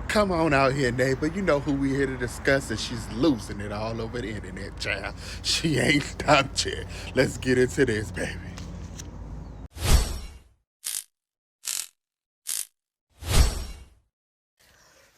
Come on out here, neighbor. You know who we here to discuss, and she's losing it all over the internet, child. She ain't stopped yet. Let's get into this, baby.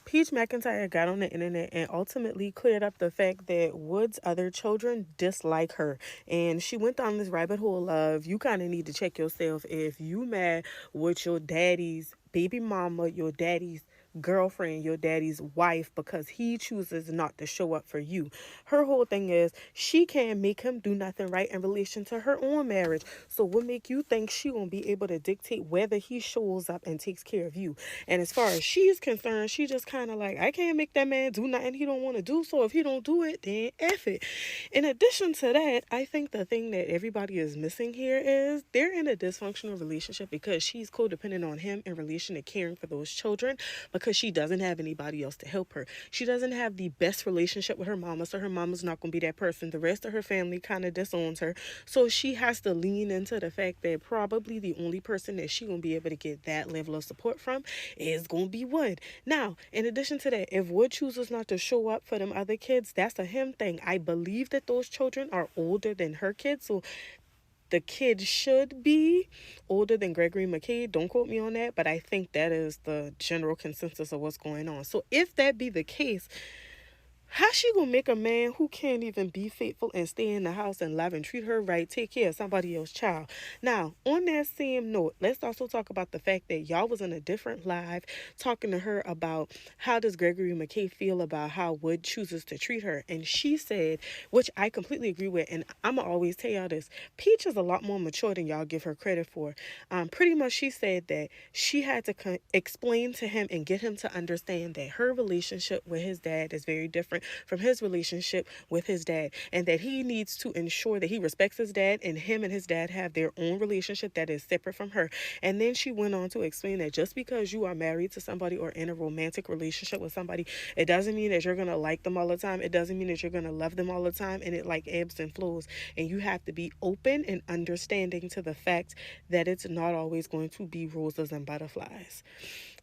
Peach McIntyre got on the internet and ultimately cleared up the fact that Wood's other children dislike her. And she went down this rabbit hole of you kind of need to check yourself if you mad with your daddy's baby mama, your daddy's girlfriend, your daddy's wife, because he chooses not to show up for you. Her whole thing is she can't make him do nothing right in relation to her own marriage. So what make you think she gonna be able to dictate whether he shows up and takes care of you? And as far as she's concerned, she just kind of like, I can't make that man do nothing he don't want to do. So if he don't do it, then F it. In addition to that, I think the thing that everybody is missing here is they're in a dysfunctional relationship because she's codependent on him in relation to caring for those children, because she doesn't have anybody else to help her. She doesn't have the best relationship with her mama, so her mama's not going to be that person. The rest of her family kind of disowns her. So she has to lean into the fact that probably the only person that she going to be able to get that level of support from is going to be Wood. Now, in addition to that, if Wood chooses not to show up for them other kids, that's a him thing. I believe that those children are older than her kids, so the kid should be older than Gregory McKay. Don't quote me on that, but I think that is the general consensus of what's going on. So if that be the case, how she gonna make a man who can't even be faithful and stay in the house and love and treat her right take care of somebody else's child? Now, on that same note, let's also talk about the fact that y'all was in a different live talking to her about how does Gregory McKay feel about how Wood chooses to treat her. And she said, which I completely agree with, and I'ma always tell y'all this, Peach is a lot more mature than y'all give her credit for. Pretty much she said that she had to explain to him and get him to understand that her relationship with his dad is very different from his relationship with his dad, and that he needs to ensure that he respects his dad, and him and his dad have their own relationship that is separate from her. And then she went on to explain that just because you are married to somebody or in a romantic relationship with somebody, it doesn't mean that you're going to like them all the time. It doesn't mean that you're going to love them all the time, and it like ebbs and flows, and you have to be open and understanding to the fact that it's not always going to be roses and butterflies.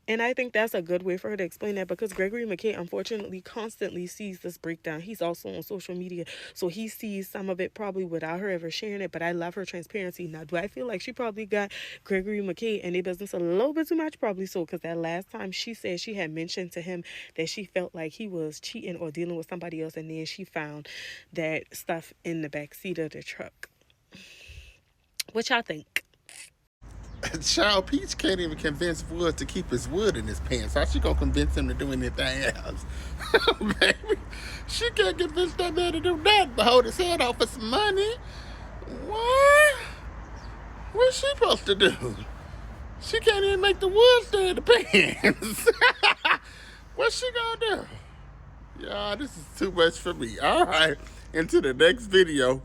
And I think that's a good way for her to explain that, because Gregory McKay, unfortunately, constantly sees this breakdown. He's also on social media, so he sees some of it probably without her ever sharing it, but I love her transparency. Now, do I feel like she probably got Gregory McKay and their business a little bit too much? Probably so, because that last time she said she had mentioned to him that she felt like he was cheating or dealing with somebody else, and then she found that stuff in the back seat of the truck. What y'all think? Child, Peach can't even convince Wood to keep his wood in his pants. How she gonna convince him to do anything else? Baby, she can't convince that man to do nothing but hold his head off for some money. What? What's she supposed to do? She can't even make the wood stay in the pants. What's she gonna do? Y'all, this is too much for me. All right, into the next video.